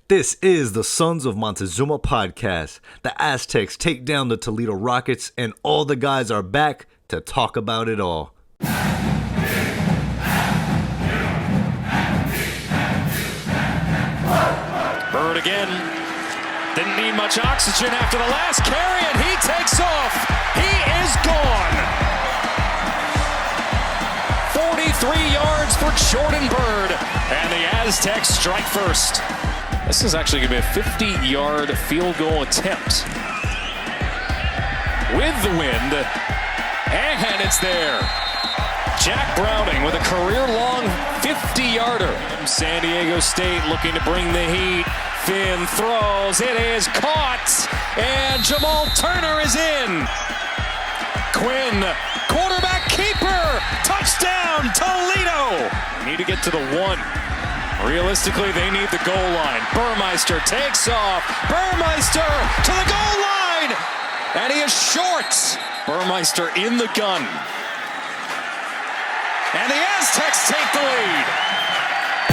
This is the Sons of Montezuma podcast. The Aztecs take down the Toledo Rockets, and all the guys are back to talk about it all. Bird again. Didn't need much oxygen after the last carry, and he takes off. He is gone. 43 yards for Jordan Bird, and the Aztecs strike first. This is actually going to be a 50-yard field goal attempt. With the wind, and it's there. Jack Browning with a career-long 50-yarder. San Diego State looking to bring the heat. Finn throws. It is caught, and Jamal Turner is in. Quinn, quarterback keeper, touchdown, Toledo. Need to get to the one. Realistically, they need the goal line. Burmeister takes off. Burmeister to the goal line, and he is short. Burmeister in the gun. And the Aztecs take the lead.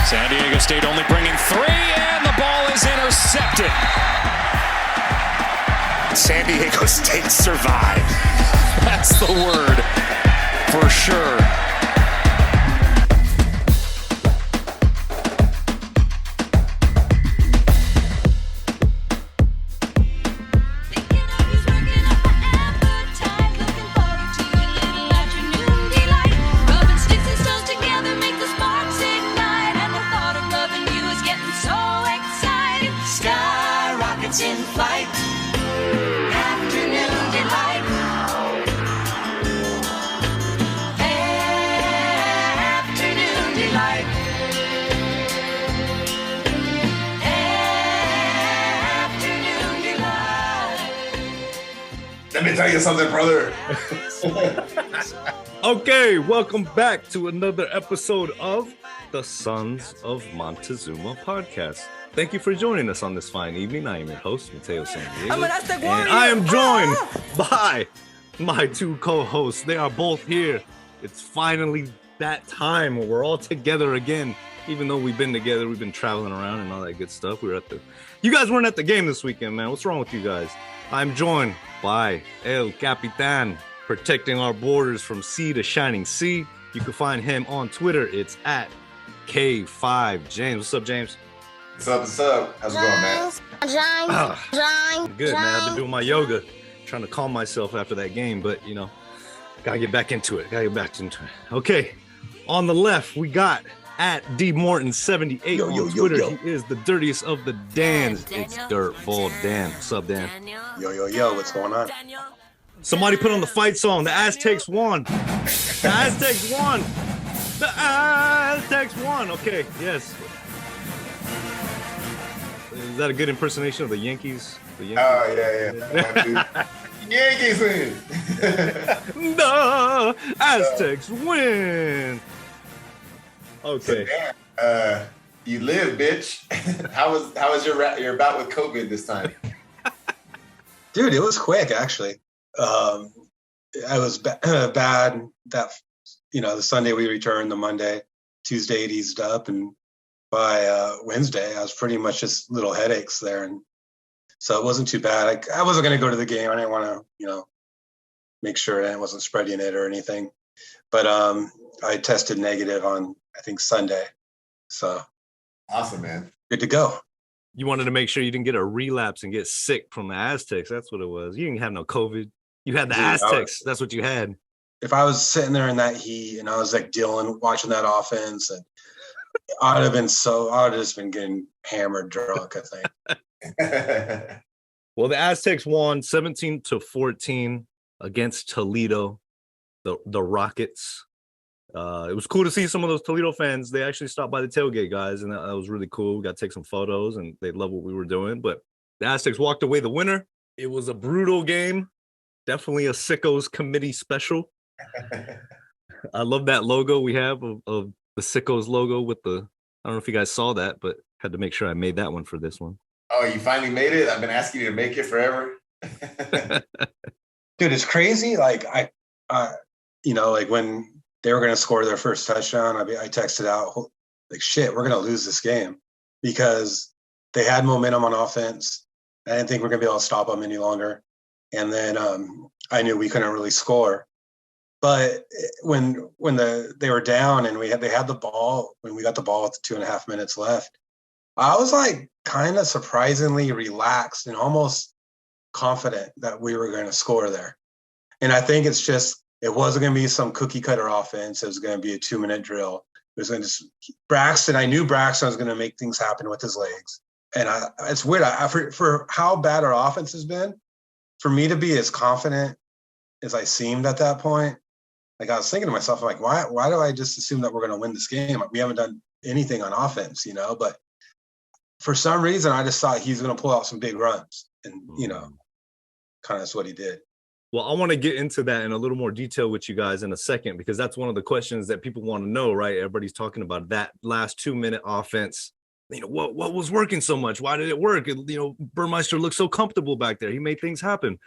San Diego State only bringing 3, and the ball is intercepted. San Diego State survived. That's the word for sure. In flight, afternoon delight, afternoon delight, afternoon delight. Let me tell you something, brother. Okay, welcome back to another episode of the Sons of Montezuma podcast. Thank you for joining us on this fine evening. I am your host, Mateo San Diego, and I am joined by my two co-hosts. They are both here. It's finally that time where we're all together again. Even though we've been together, we've been traveling around and all that good stuff. You guys weren't at the game this weekend, man. What's wrong with you guys? I'm joined by El Capitan, protecting our borders from sea to shining sea. You can find him on Twitter. It's at K5 James. What's up, James? What's up? What's up? How's it going, man? Good, man. I've been doing my yoga, trying to calm myself after that game, but, gotta get back into it. Okay, on the left, we got at DMorton78 on Twitter. Yo. He is the dirtiest of the Dans. It's Dirtball Dan. What's up, Dan? Yo. What's going on? Somebody put on the fight song. The Aztecs won. The Aztecs won. The Aztecs won. Okay, yes. Is that a good impersonation of the Yankees? Oh, yeah. Yankees win. The Aztecs win. Okay. So, you live, bitch. How was your bout with COVID this time? Dude, it was quick, actually. I was bad that, the Sunday we returned, the Monday, Tuesday it eased up, and by Wednesday, I was pretty much just little headaches there. And so it wasn't too bad. I wasn't going to go to the game. I didn't want to, make sure I wasn't spreading it or anything. But I tested negative on, I think, Sunday. So awesome, man. Good to go. You wanted to make sure you didn't get a relapse and get sick from the Aztecs. That's what it was. You didn't have no COVID. You had the Aztecs. That's what you had. If I was sitting there in that heat and I was like watching that offense, and I would have just been getting hammered drunk, I think. Well, the Aztecs won 17-14 against Toledo, the Rockets. It was cool to see some of those Toledo fans. They actually stopped by the tailgate, guys, and that was really cool. We got to take some photos, and they loved what we were doing. But the Aztecs walked away the winner. It was a brutal game. Definitely a Sickos committee special. I love that logo we have of the Sickos logo with I don't know if you guys saw that, but had to make sure I made that one for this one. Oh, you finally made it? I've been asking you to make it forever. Dude, it's crazy. Like when they were going to score their first touchdown, I texted out, like, shit, we're going to lose this game, because they had momentum on offense. I didn't think we are going to be able to stop them any longer. And then I knew we couldn't really score. But when they were down and they had the ball, when we got the ball with 2.5 minutes left, I was like kind of surprisingly relaxed and almost confident that we were going to score there. And I think it wasn't going to be some cookie cutter offense. It was going to be a 2-minute drill. It was going to Braxton. I knew Braxton was going to make things happen with his legs. And it's weird. For how bad our offense has been, for me to be as confident as I seemed at that point, like I was thinking to myself, like, why do I just assume that we're going to win this game? We haven't done anything on offense, but for some reason, I just thought he's going to pull out some big runs, and kind of that's what he did. Well, I want to get into that in a little more detail with you guys in a second, because that's one of the questions that people want to know, right? Everybody's talking about that last 2-minute offense. What was working so much? Why did it work? Burmeister looked so comfortable back there. He made things happen.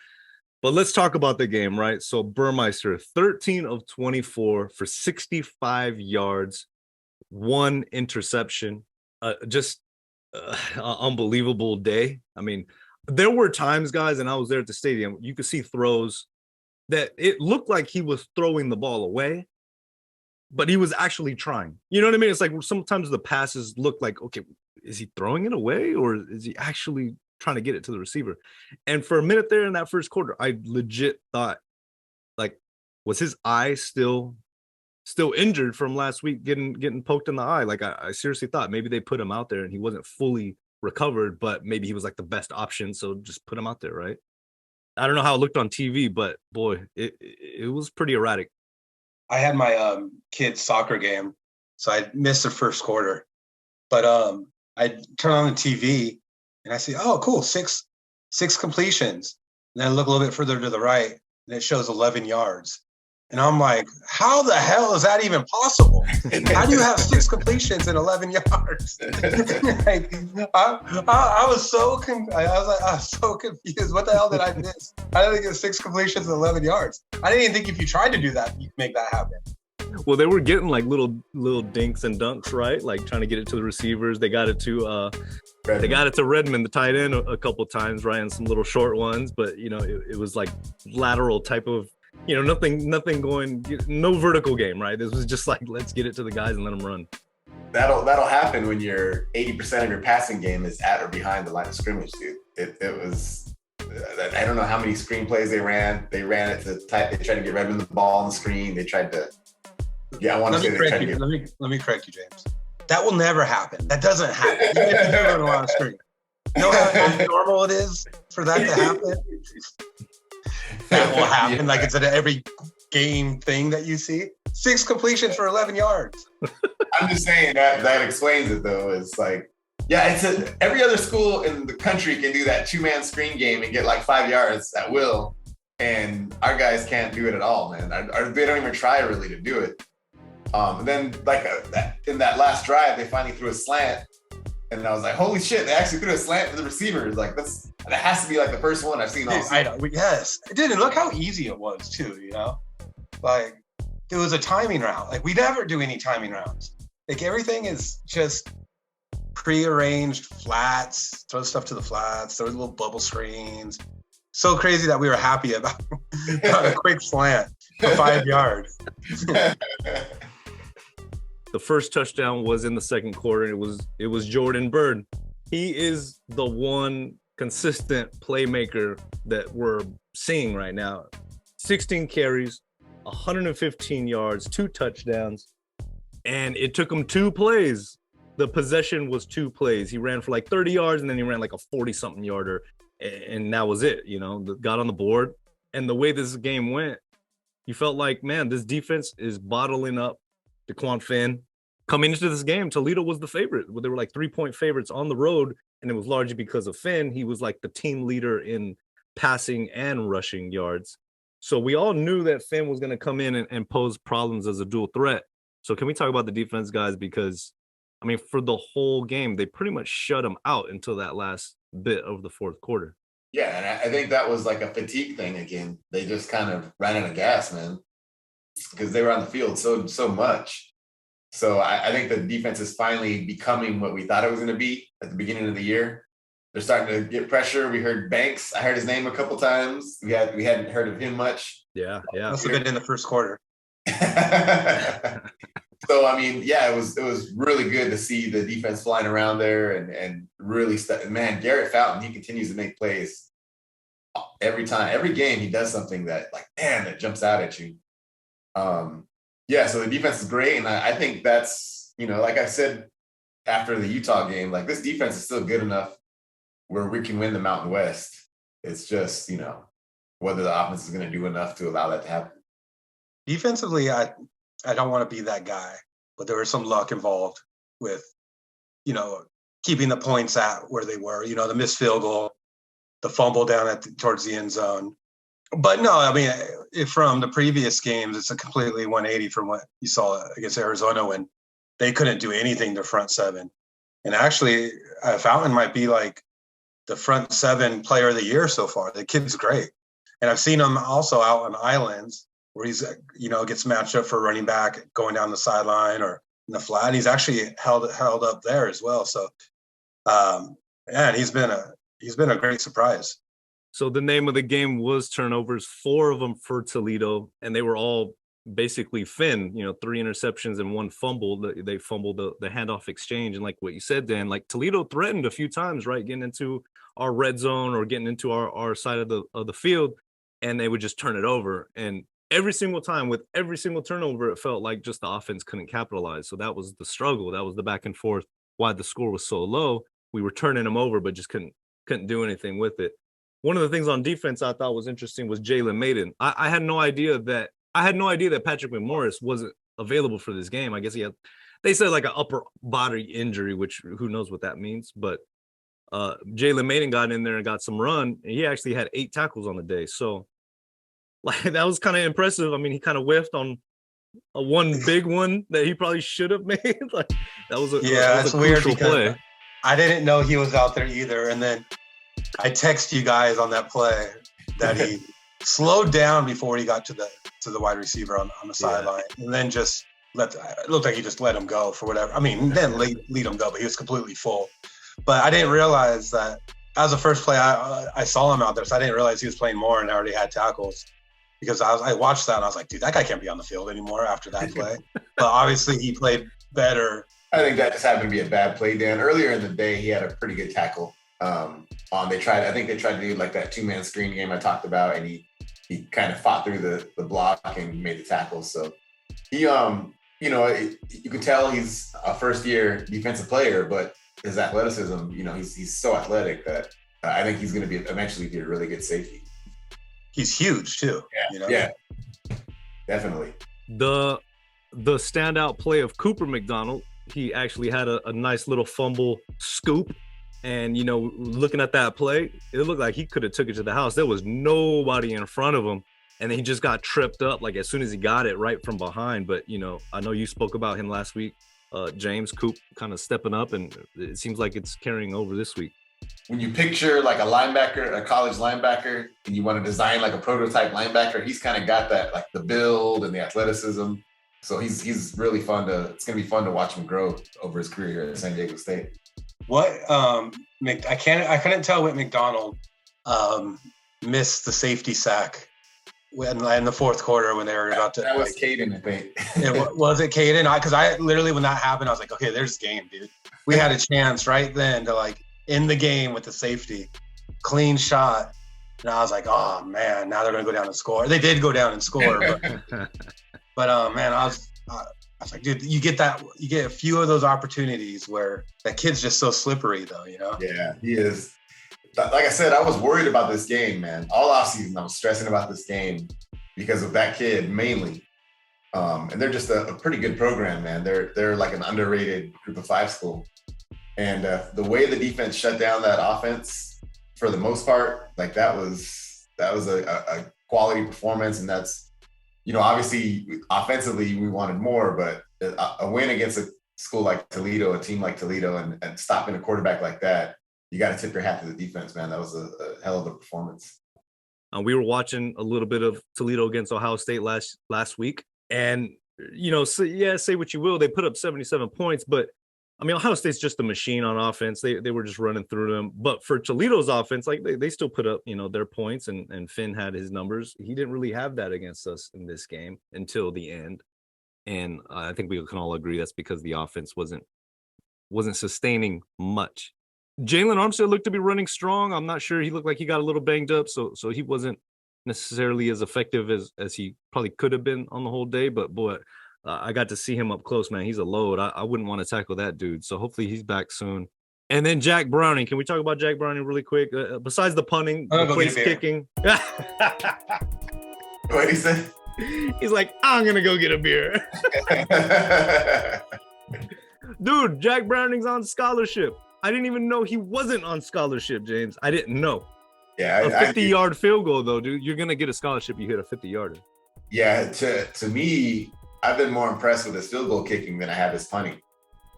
But let's talk about the game, right? So Burmeister, 13 of 24 for 65 yards, 1 interception, just an unbelievable day. I mean, there were times, guys, and I was there at the stadium, you could see throws that it looked like he was throwing the ball away, but he was actually trying. You know what I mean? It's like sometimes the passes look like, okay, is he throwing it away or is he actually trying to get it to the receiver? And for a minute there in that first quarter, I legit thought, like, was his eye still injured from last week getting poked in the eye? Like, I seriously thought maybe they put him out there and he wasn't fully recovered, but maybe he was like the best option, so just put him out there, right? I don't know how it looked on TV, but boy, it was pretty erratic. I had my kid's soccer game, so I missed the first quarter, but I turn on the TV and I see, oh, cool, six completions. And then I look a little bit further to the right, and it shows 11 yards. And I'm like, how the hell is that even possible? How do you have 6 completions and 11 yards? Like, I was so confused. What the hell did I miss? I didn't get 6 completions and 11 yards. I didn't even think if you tried to do that, you could make that happen. Well, they were getting like little dinks and dunks, right? Like trying to get it to the receivers. They got it to Redmond, the tight end, a couple times, right? And some little short ones, but it was like lateral type of, nothing going, no vertical game, right? This was just like, let's get it to the guys and let them run. That'll happen when your 80% of your passing game is at or behind the line of scrimmage, dude. It was, I don't know how many screenplays they ran. They ran it they tried to get Redmond the ball on the screen. They tried to, let me correct you, James. That will never happen. That doesn't happen. Even if you do it on the screen. You know how normal it is for that to happen? That will happen. Yeah. Like it's at every game thing that you see. 6 completions for 11 yards. I'm just saying that explains it though. It's like, yeah, every other school in the country can do that 2-man screen game and get like 5 yards at will. And our guys can't do it at all, man. They don't even try really to do it. And then in that last drive, they finally threw a slant. And I was like, holy shit, they actually threw a slant to the receivers. Like that has to be like the first one I've seen all season. I know. Yes. It did. And look how easy it was too, Like it was a timing route. Like we never do any timing routes. Like everything is just prearranged flats, throw stuff to the flats, throw little bubble screens. So crazy that we were happy about a quick slant for 5 yards. The first touchdown was in the second quarter. It was Jordan Byrd. He is the one consistent playmaker that we're seeing right now. 16 carries, 115 yards, 2 touchdowns, and it took him 2 plays. The possession was 2 plays. He ran for like 30 yards, and then he ran like a 40-something yarder, and that was it. Got on the board. And the way this game went, you felt like, man, this defense is bottling up DeQuan Finn. Coming into this game, Toledo was the favorite. They were like 3-point favorites on the road, and it was largely because of Finn. He was like the team leader in passing and rushing yards. So we all knew that Finn was going to come in and pose problems as a dual threat. So can we talk about the defense, guys? Because, I mean, for the whole game, they pretty much shut him out until that last bit of the fourth quarter. Yeah, and I think that was like a fatigue thing again. They just kind of ran out of gas, man, because they were on the field so much. So I think the defense is finally becoming what we thought it was going to be at the beginning of the year. They're starting to get pressure. We heard Banks. I heard his name a couple times. We hadn't heard of him much. Yeah. Must have been in the first quarter. So I mean, yeah, it was really good to see the defense flying around there and really man, Garrett Fountain, he continues to make plays every time, every game he does something that like, man, that jumps out at you. Yeah, so the defense is great, and I think that's, like I said after the Utah game, like this defense is still good enough where we can win the Mountain West. It's just, whether the offense is going to do enough to allow that to happen. Defensively, I don't want to be that guy, but there was some luck involved with, keeping the points at where they were. The missed field goal, the fumble down towards the end zone. But no, I mean, from the previous games, it's a completely 180 from what you saw against Arizona when they couldn't do anything to front seven. And actually, Fountain might be like the front seven player of the year so far. The kid's great. And I've seen him also out on islands where he's, gets matched up for running back going down the sideline or in the flat. And he's actually held up there as well. So, and he's been a great surprise. So the name of the game was turnovers, 4 of them for Toledo, and they were all basically Finn, 3 interceptions and 1 fumble. They fumbled the handoff exchange. And like what you said, Dan, like Toledo threatened a few times, right? Getting into our red zone or getting into our side of the field, and they would just turn it over. And every single time with every single turnover, it felt like just the offense couldn't capitalize. So that was the struggle. That was the back and forth, why the score was so low. We were turning them over, but just couldn't do anything with it. One of the things on defense I thought was interesting was Jalen Maiden. I had no idea that Patrick McMorris wasn't available for this game. I guess they said like an upper body injury, which who knows what that means. But Jalen Maiden got in there and got some run, and he actually had 8 tackles on the day. So like that was kind of impressive. I mean, he kind of whiffed on one big one that he probably should have made. Like that was a weird play. I didn't know he was out there either, and then I text you guys on that play that he slowed down before he got to the wide receiver on the sideline, and then just it looked like he just let him go for whatever. I mean, then lead him go, but he was completely full. But I didn't realize that as a first play, I saw him out there, so I didn't realize he was playing more and already had tackles. Because I watched that and I was like, dude, that guy can't be on the field anymore after that play. But obviously he played better. I think that just happened to be a bad play, Dan. Earlier in the day, he had a pretty good tackle. I think they tried to do like that 2-man screen game I talked about, and he kind of fought through the block and made the tackle. So he, you can tell he's a first-year defensive player, but his athleticism, he's so athletic that I think he's going to eventually be a really good safety. He's huge too. Yeah, definitely. The standout play of Cooper McDonald, he actually had a nice little fumble scoop. And, looking at that play, it looked like he could have took it to the house. There was nobody in front of him. And then he just got tripped up, like as soon as he got it right from behind. But, I know you spoke about him last week, James Coop kind of stepping up, and it seems like it's carrying over this week. When you picture like a linebacker, a college linebacker, and you want to design like a prototype linebacker, he's kind of got that, like the build and the athleticism. So he's really it's going to be fun to watch him grow over his career here at San Diego State. What I couldn't tell what McDonald missed the safety sack in the fourth quarter when they were about to. That was Caden, I think. Was it Caden? Because I literally, when that happened, I was like, okay, there's game, dude. We had a chance right then to like end the game with the safety, clean shot. And I was like, oh man, now they're gonna go down and score. They did go down and score, but man, I was like, dude, you get a few of those opportunities where that kid's just so slippery, though, Yeah, he is. Like I said, I was worried about this game, man. All offseason, I was stressing about this game because of that kid mainly. And they're just a pretty good program, man. They're like an underrated Group of 5 school. And the way the defense shut down that offense, for the most part, like that was a quality performance. And that's, obviously offensively we wanted more, but a win against a school like Toledo, a team like Toledo, and stopping a quarterback like that, you got to tip your hat to the defense, man. That was a hell of a performance. We were watching a little bit of Toledo against Ohio State last week, and say what you will. They put up 77 points, but I mean, Ohio State's just a machine on offense. They were just running through them. But for Toledo's offense, like they still put up, their points, and Finn had his numbers. He didn't really have that against us in this game until the end. And I think we can all agree that's because the offense wasn't sustaining much. Jalen Armstead looked to be running strong. I'm not sure. He looked like he got a little banged up, so he wasn't necessarily as effective as he probably could have been on the whole day. But boy, I got to see him up close, man. He's a load. I wouldn't want to tackle that dude. So hopefully he's back soon. And then Jack Browning. Can we talk about Jack Browning really quick? Besides the punting, the place kicking. What he said? He's like, I'm going to go get a beer. Dude, Jack Browning's on scholarship. I didn't even know he wasn't on scholarship, James. I didn't know. Yeah, a 50-yard field goal, though, dude. You're going to get a scholarship. You hit a 50-yarder. Yeah, to me, I've been more impressed with his field goal kicking than I have his punting.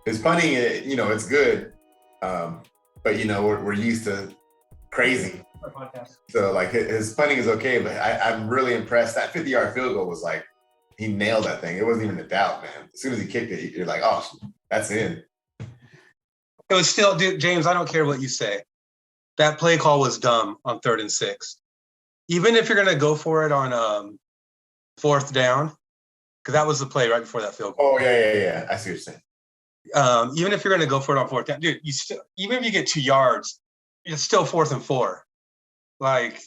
His punting, it's good, but we're used to crazy. So like his punting is okay, but I'm really impressed. That 50-yard field goal was like he nailed that thing. It wasn't even a doubt, man. As soon as he kicked it, you're like, oh, that's in. It was still, dude, James. I don't care what you say. That play call was dumb on 3rd and 6. Even if you're gonna go for it on 4th down. Because that was the play right before that field goal. Oh, yeah. I see what you're saying. Even if you're going to go for it on 4th down, dude, even if you get 2 yards, it's still 4th and 4. Like,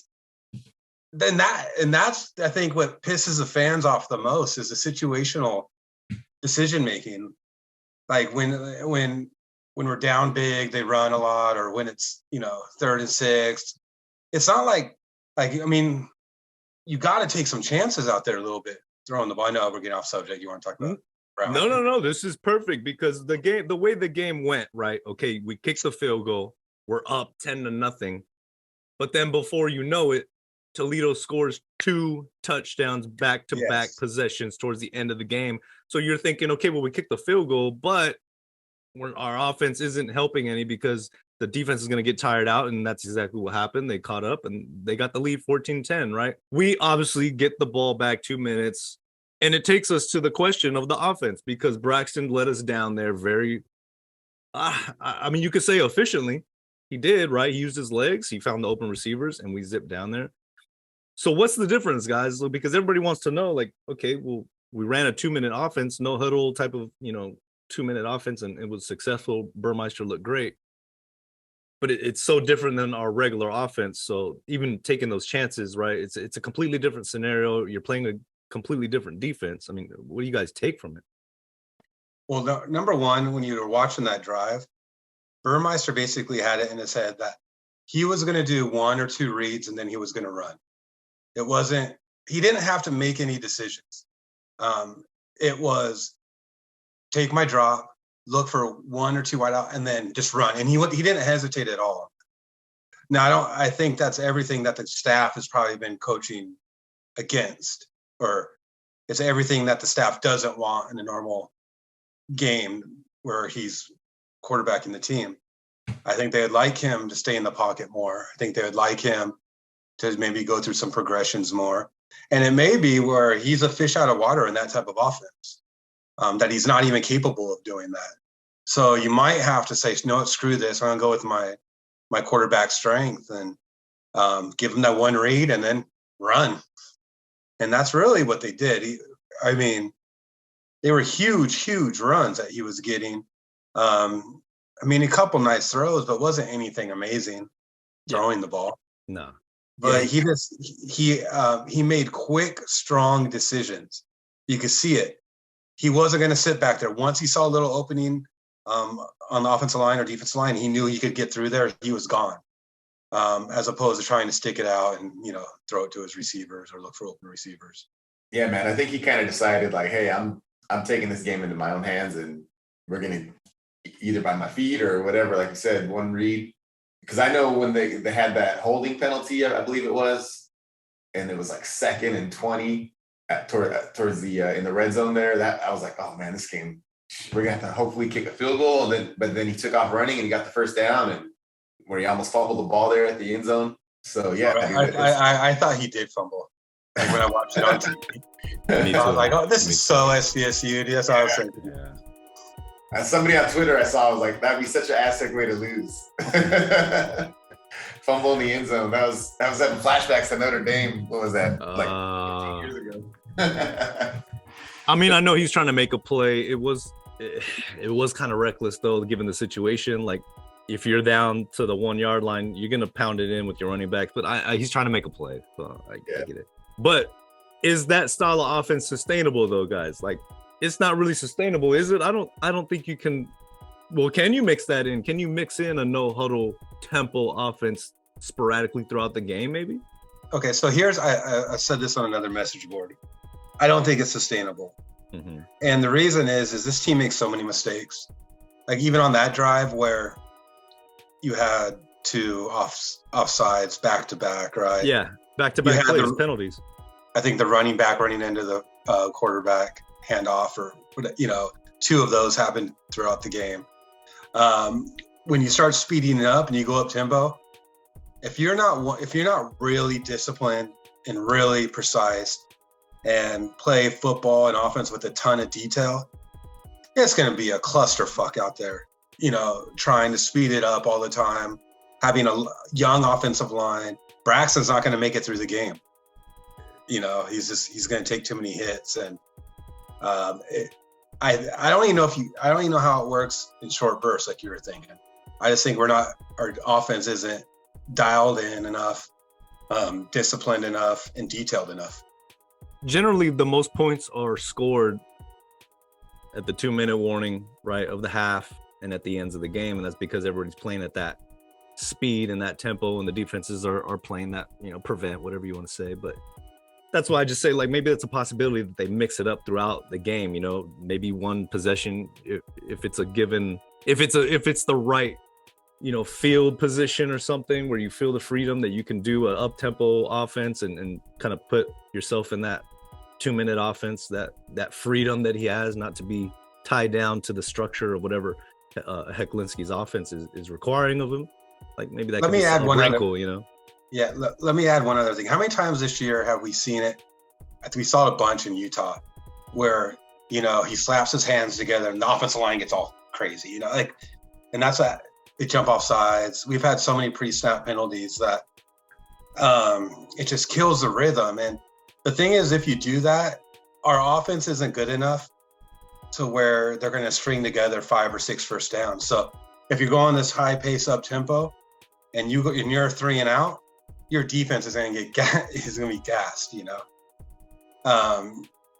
that's I think what pisses the fans off the most is the situational decision making. Like when we're down big, they run a lot, or when it's 3rd and 6. It's not like I mean, you got to take some chances out there a little bit. Throwing the ball. I know we're getting off subject. You want to talk about? No. This is perfect because the way the game went, right? Okay, we kicked the field goal. We're up 10-0, but then before you know it, Toledo scores 2 touchdowns back-to-back possessions towards the end of the game. So you're thinking, okay, well, we kicked the field goal, but our offense isn't helping any because the defense is going to get tired out, and that's exactly what happened. They caught up, and they got the lead 14-10, right? We obviously get the ball back 2 minutes, and it takes us to the question of the offense because Braxton let us down there very I mean, you could say efficiently. He did, right? He used his legs. He found the open receivers, and we zipped down there. So what's the difference, guys? Because everybody wants to know, like, okay, well, we ran a 2-minute offense, no huddle type of, 2-minute offense, and it was successful. Burmeister looked great. But it's so different than our regular offense. So even taking those chances, right? It's a completely different scenario. You're playing a completely different defense. I mean, what do you guys take from it? Well, number one, when you were watching that drive, Burmeister basically had it in his head that he was going to do 1 or 2 reads and then he was going to run. He didn't have to make any decisions. It was take my drop, look for 1 or 2 wide out, and then just run. And he didn't hesitate at all. Now, I think that's everything that the staff has probably been coaching against, or it's everything that the staff doesn't want in a normal game where he's quarterbacking the team. I think they'd like him to stay in the pocket more. I think they would like him to maybe go through some progressions more. And it may be where he's a fish out of water in that type of offense, that he's not even capable of doing that. So you might have to say, no, screw this. I'm going to go with my quarterback strength and give him that 1 read and then run. And that's really what they did. They were huge, huge runs that he was getting. A couple nice throws, but wasn't anything amazing throwing the ball. No. But he made quick, strong decisions. You could see it. He wasn't going to sit back there. Once he saw a little opening on the offensive line or defensive line, he knew he could get through there. He was gone, as opposed to trying to stick it out and, throw it to his receivers or look for open receivers. Yeah, man. I think he kind of decided like, hey, I'm taking this game into my own hands and we're going to either by my feet or whatever, like you said, 1 read. Because I know when they had that holding penalty, I believe it was, and it was like 2nd and 20 towards the in the red zone there. That I was like, oh man, this game we're gonna have to hopefully kick a field goal. But then he took off running and he got the first down, and where he almost fumbled the ball there at the end zone. So yeah, I thought he did fumble. Like when I watched it on TV. Me I was too. like, oh, this Me is too. so SDSU. That's all I was saying. Yeah. As somebody on Twitter I saw was like, that'd be such an Aztec way to lose. Fumble in the end zone. That was having flashbacks to Notre Dame. What was that? Like 15 years ago. I mean, I know he's trying to make a play. It was kind of reckless though, given the situation. Like, if you're down to the 1 yard line, you're gonna pound it in with your running backs. But he's trying to make a play, so I get it. But is that style of offense sustainable though, guys? Like, it's not really sustainable, is it? I don't think you can. Well, can you mix that in? Can you mix in a no huddle tempo offense sporadically throughout the game, maybe? Okay, so I said this on another message board. I don't think it's sustainable. Mm-hmm. And the reason is this team makes so many mistakes. Like even on that drive where you had two offsides back to back, right? Yeah, back to back plays, penalties. I think the running back running into the quarterback handoff, or two of those happened throughout the game. When you start speeding it up and you go up tempo, if you're not really disciplined and really precise and play football and offense with a ton of detail, it's going to be a clusterfuck out there. Trying to speed it up all the time, having a young offensive line. Braxton's not going to make it through the game. He's going to take too many hits, and I don't even know how it works in short bursts like you were thinking. I just think our offense isn't dialed in enough, disciplined enough, and detailed enough. Generally, the most points are scored at the 2-minute warning, right, of the half and at the ends of the game, and that's because everybody's playing at that speed and that tempo, and the defenses are playing that, prevent, whatever you want to say. But that's why I just say, like, maybe that's a possibility that they mix it up throughout the game. Maybe one possession, if it's a given, if it's the right, field position or something where you feel the freedom that you can do an up-tempo offense and kind of put yourself in that 2-minute offense, that freedom that he has, not to be tied down to the structure of whatever Hecklinski's offense is requiring of him. Like, maybe that could be a wrinkle, Yeah, let me add one other thing. How many times this year have we seen it? I think we saw it a bunch in Utah, where he slaps his hands together and the offensive line gets all crazy. And that's that. They jump off sides. We've had so many pre-snap penalties that it just kills the rhythm. And the thing is, if you do that, our offense isn't good enough to where they're going to string together 5 or 6 first downs. So if you go on this high pace up tempo and you're 3 and out, your defense is going to be gassed,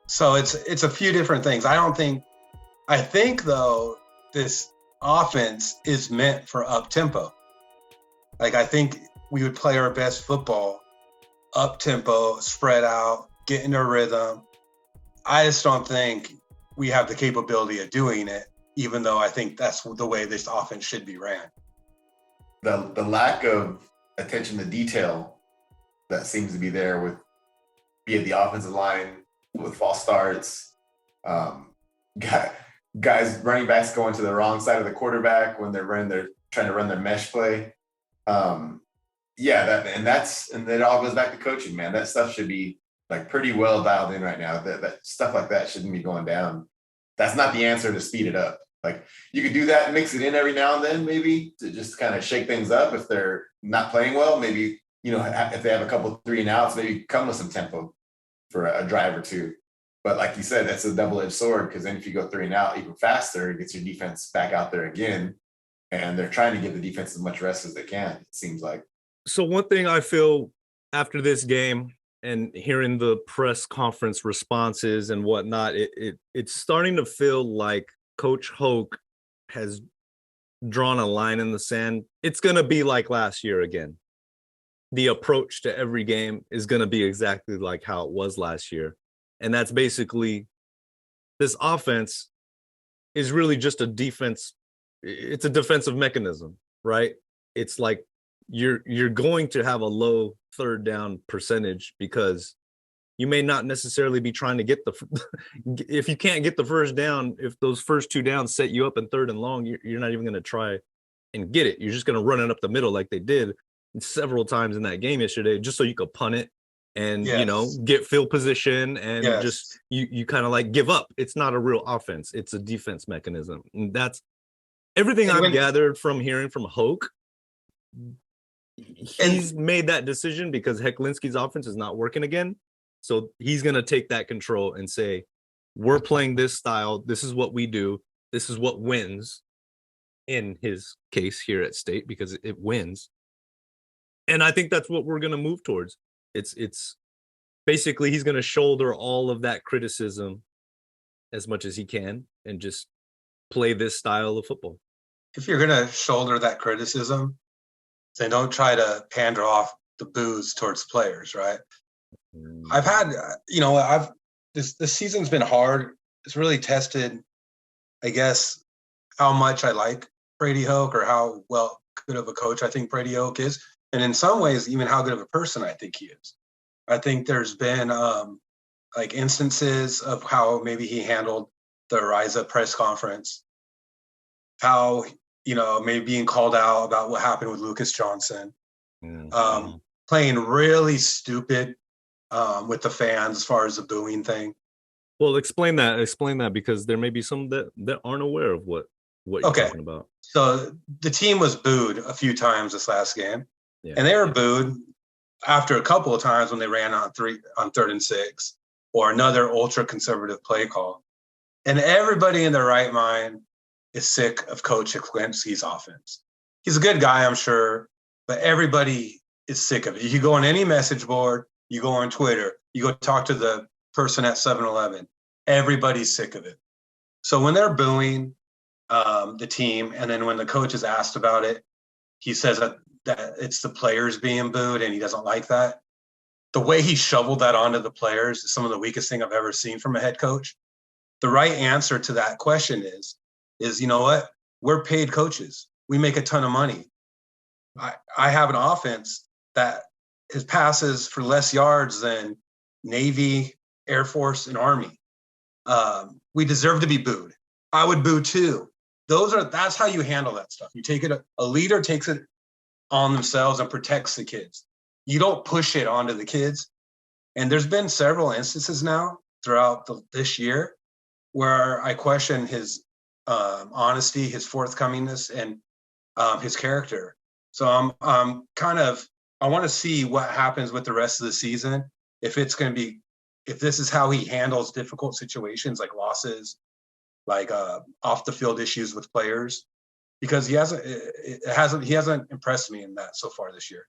So it's a few different things. I think though, this offense is meant for up tempo. Like, I think we would play our best football up tempo, spread out, get into a rhythm. I just don't think we have the capability of doing it, even though I think that's the way this offense should be ran. The lack of attention to detail that seems to be there with, be it the offensive line, with false starts, guys, running backs going to the wrong side of the quarterback when they're trying to run their mesh play. And it all goes back to coaching, man. That stuff should be like pretty well dialed in right now. That stuff like that shouldn't be going down. That's not the answer to speed it up. Like, you could do that and mix it in every now and then, maybe to just kind of shake things up. If they're not playing well, maybe, if they have a couple 3 and outs, maybe come with some tempo for a drive or two. But like you said, that's a double-edged sword, because then if you go 3 and out even faster, it gets your defense back out there again. And they're trying to give the defense as much rest as they can, it seems like. So one thing I feel after this game and hearing the press conference responses and whatnot, it's starting to feel like Coach Hoke has drawn a line in the sand. It's going to be like last year again. The approach to every game is going to be exactly like how it was last year. And that's basically, this offense is really just a defense. It's a defensive mechanism, right? It's like you're going to have a low third down percentage because you may not necessarily be trying to get if you can't get the first down, if those first 2 downs set you up in 3rd and long, you're not even going to try and get it. You're just going to run it up the middle like they did several times in that game yesterday, just so you could punt it and Yes. get field position and Yes. just you kind of like give up. It's not a real offense, it's a defense mechanism. And that's everything And I've gathered from hearing from Hoke. He's made that decision because Hecklinski's offense is not working again. So he's going to take that control and say, we're playing this style. This is what we do. This is what wins in his case here at State, because it wins. And I think that's what we're going to move towards. It's basically he's going to shoulder all of that criticism as much as he can and just play this style of football. If you're going to shoulder that criticism, then don't try to pander off the boos towards players, right? I've had, this season's been hard. It's really tested, I guess, how much I like Brady Hoke, or how good of a coach I think Brady Hoke is. And in some ways, even how good of a person I think he is. I think there's been like instances of how maybe he handled the Ariza press conference, how, maybe being called out about what happened with Lucas Johnson, playing really stupid with the fans as far as the booing thing. Well, explain that because there may be some that aren't aware of what you're talking about. So the team was booed a few times this last game, yeah. And they were booed after a couple of times when they ran on 3rd and 6, or another ultra conservative play call. And everybody in their right mind is sick of Coach Hecklinski's offense. He's a good guy, I'm sure, but everybody is sick of it. You go on any message board, you go on Twitter, you go talk to the person at 7-Eleven, everybody's sick of it. So when they're booing the team, and then when the coach is asked about it, he says that it's the players being booed and he doesn't like that. The way he shoveled that onto the players is some of the weakest thing I've ever seen from a head coach. The right answer to that question is you know what? We're paid coaches. We make a ton of money. I have an offense that his passes for less yards than Navy, Air Force, and Army. We deserve to be booed. I would boo too. That's how you handle that stuff. You take it, a leader takes it on themselves and protects the kids. You don't push it onto the kids. And there's been several instances now throughout this year where I question his honesty, his forthcomingness, and his character. So I'm I want to see what happens with the rest of the season. If this is how he handles difficult situations like losses, like off the field issues with players, because he hasn't impressed me in that so far this year.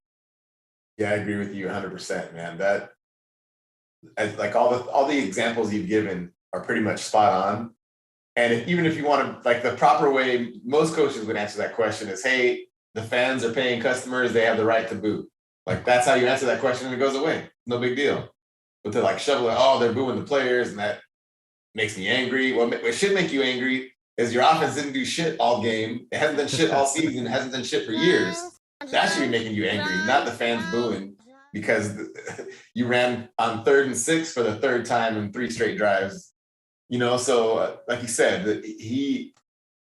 Yeah, I agree with you 100%, man. That, like, all the examples you've given are pretty much spot on. And even if you want to, like, the proper way most coaches would answer that question is, hey, the fans are paying customers, they have the right to boo. Like, that's how you answer that question, and it goes away. No big deal. But to like shovel it, they're booing the players, and that makes me angry. What should make you angry is your offense didn't do shit all game. It hasn't done shit all season. It hasn't done shit for years. That should be making you angry, not the fans booing because you ran on 3rd and 6 for the 3rd time in 3 straight drives. So like you said, he,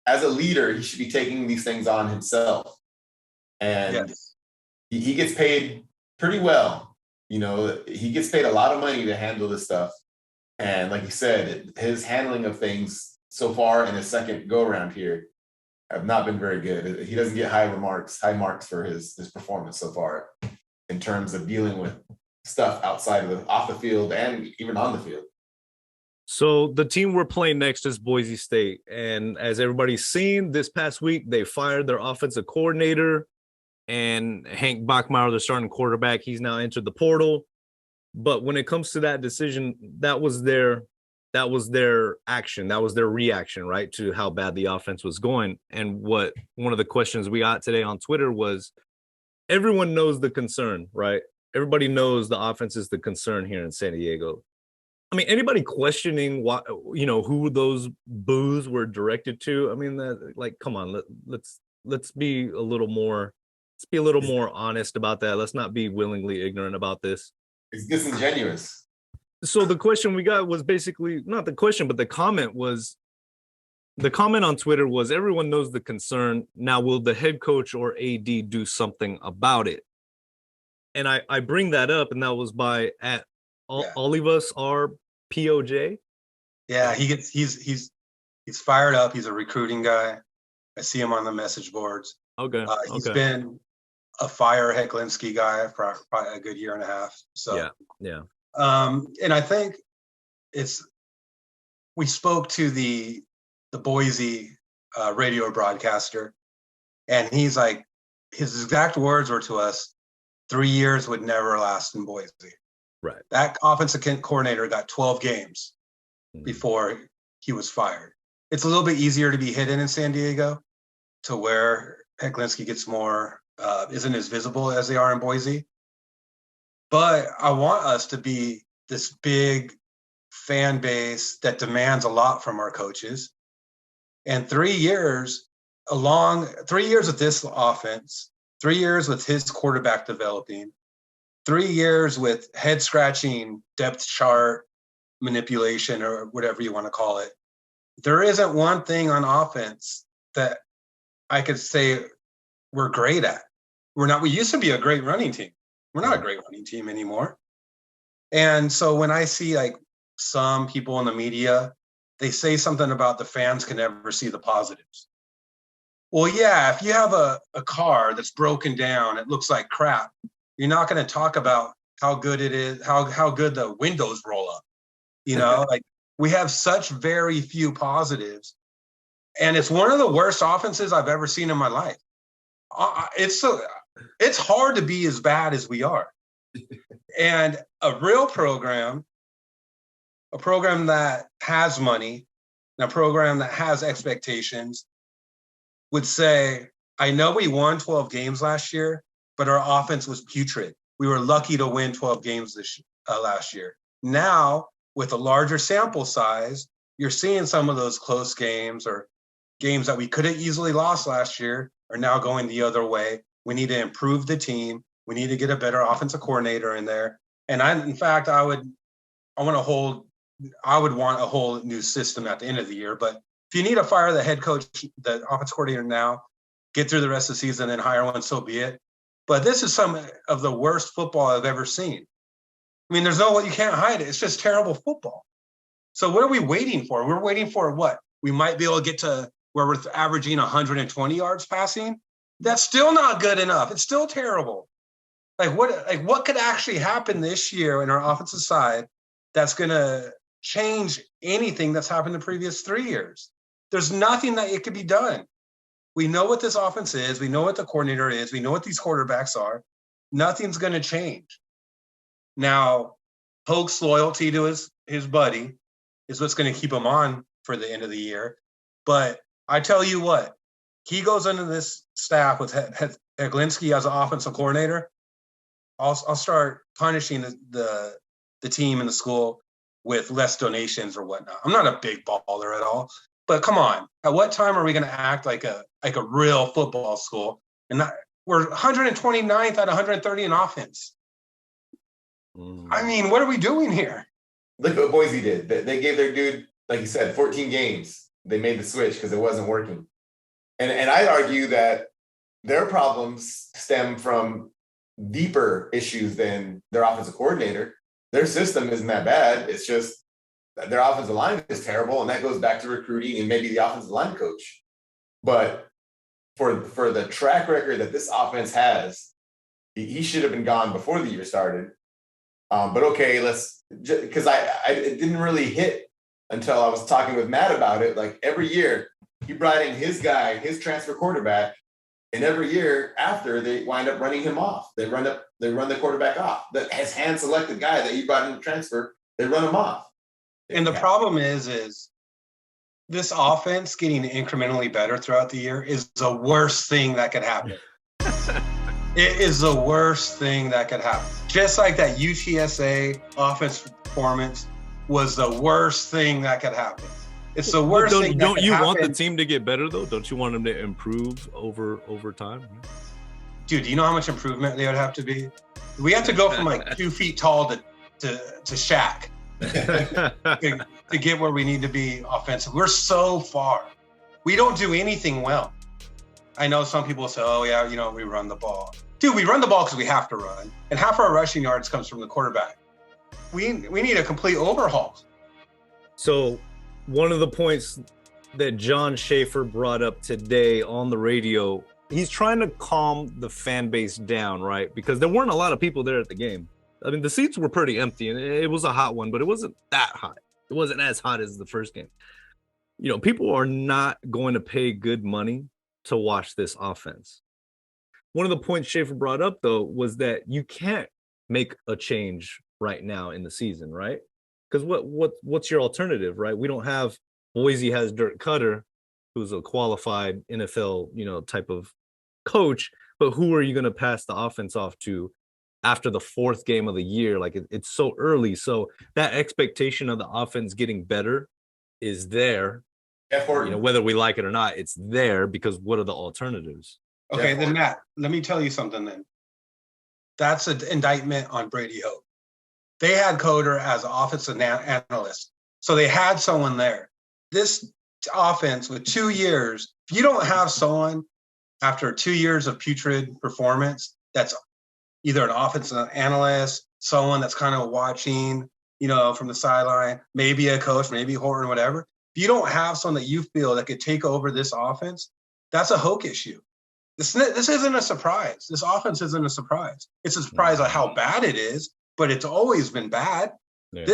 as a leader, he should be taking these things on himself. And yes. he gets paid pretty well. He gets paid a lot of money to handle this stuff. And like you said, his handling of things so far in his second go around here have not been very good. He doesn't get high marks for his performance so far in terms of dealing with stuff outside of off the field and even on the field. So the team we're playing next is Boise State. And as everybody's seen this past week, they fired their offensive coordinator, and Hank Bachmeier, the starting quarterback, he's now entered the portal. But when it comes to that decision, that was their action. That was their reaction, right, to how bad the offense was going. And one of the questions we got today on Twitter was, everyone knows the concern, right? Everybody knows the offense is the concern here in San Diego. I mean, anybody questioning what, who those boos were directed to? I mean, come on, let's be a little more honest about that. Let's not be willingly ignorant about this. It's disingenuous. So the question we got was basically not the question, but the comment on Twitter was, everyone knows the concern. Now, will the head coach or AD do something about it? and I bring that up, and that was by at Olivas RPOJ. Yeah, he's fired up. He's a recruiting guy. I see him on the message boards. Okay. He's been a fire Hecklinski guy for probably a good year and a half. So yeah. And I think we spoke to the Boise radio broadcaster, and he's like, his exact words were to us, 3 years would never last in Boise. Right. That offensive coordinator got 12 games before he was fired. It's a little bit easier to be hidden in San Diego, to where Hecklinski gets more, isn't as visible as they are in Boise. But I want us to be this big fan base that demands a lot from our coaches. And 3 years with this offense, 3 years with his quarterback developing, 3 years with head scratching depth chart manipulation, or whatever you want to call it. There isn't one thing on offense that I could say we're great at. We used to be a great running team. We're not a great running team anymore. And so when I see like some people in the media, they say something about the fans can never see the positives. Well, yeah, if you have a car that's broken down, it looks like crap, you're not going to talk about how good it is, how good the windows roll up. You know, like we have such very few positives. And it's one of the worst offenses I've ever seen in my life. It's hard to be as bad as we are. And a real program, a program that has money, and a program that has expectations would say, I know we won 12 games last year, but our offense was putrid. We were lucky to win 12 games last year. Now, with a larger sample size, you're seeing some of those close games or games that we could have easily lost last year are now going the other way. We need to improve the team. We need to get a better offensive coordinator in there. And I want a whole new system at the end of the year. But if you need to fire the head coach, the offensive coordinator now, get through the rest of the season and hire one, so be it. But this is some of the worst football I've ever seen. I mean, you can't hide it. It's just terrible football. So what are we waiting for? We're waiting for what? We might be able to get to where we're averaging 120 yards passing. That's still not good enough. It's still terrible. What could actually happen this year in our offensive side that's going to change anything that's happened the previous 3 years? There's nothing that it could be done. We know what this offense is. We know what the coordinator is. We know what these quarterbacks are. Nothing's going to change. Now, Polk's loyalty to his buddy is what's going to keep him on for the end of the year. But I tell you what, he goes into this staff with Hecklinski as an offensive coordinator. I'll start punishing the team and the school with less donations or whatnot. I'm not a big baller at all, but come on. At what time are we going to act like a real football school? And we're 129th out of 130 in offense. I mean, what are we doing here? Look what Boise did. They gave their dude, like you said, 14 games. They made the switch because it wasn't working. And I'd argue that their problems stem from deeper issues than their offensive coordinator. Their system isn't that bad. It's just that their offensive line is terrible, and that goes back to recruiting and maybe the offensive line coach. But for the track record that this offense has, he should have been gone before the year started. But okay, because it didn't really hit until I was talking with Matt about it. Like every year, he brought in his guy, his transfer quarterback, and every year after they wind up running him off. They run the quarterback off. His hand-selected guy that he brought in to transfer, they run him off. And the problem is this offense getting incrementally better throughout the year is the worst thing that could happen. It is the worst thing that could happen. Just like that UTSA offense performance was the worst thing that could happen. It's the worst thing that could happen. Don't you want the team to get better, though? Don't you want them to improve over time? Dude, do you know how much improvement they would have to be? We have to go from like 2 feet tall to Shaq to get where we need to be offensive. We're so far. We don't do anything well. I know some people say, oh, yeah, we run the ball. dude, we run the ball because we have to run, and half our rushing yards comes from the quarterback. We need a complete overhaul. So one of the points that John Schaefer brought up today on the radio, he's trying to calm the fan base down, right? Because there weren't a lot of people there at the game. I mean, the seats were pretty empty, and it was a hot one, but it wasn't that hot. It wasn't as hot as the first game. You know, people are not going to pay good money to watch this offense. One of the points Schaefer brought up, though, was that you can't make a change right now in the season, right? Because what's your alternative, right? We don't have Boise has Dirk Cutter, who's a qualified NFL, type of coach, but who are you going to pass the offense off to after the fourth game of the year? Like it's so early. So that expectation of the offense getting better is there. Whether we like it or not, it's there because what are the alternatives? Okay, then Matt, let me tell you something then. That's an indictment on Brady Hoke. They had Coder as an offensive analyst. So they had someone there. This offense with 2 years, if you don't have someone after 2 years of putrid performance that's either an offensive analyst, someone that's kind of watching, from the sideline, maybe a coach, maybe Horton, whatever. If you don't have someone that you feel that could take over this offense, that's a Hoke issue. This isn't a surprise. This offense isn't a surprise. It's a surprise at how bad it is, but it's always been bad. Yeah.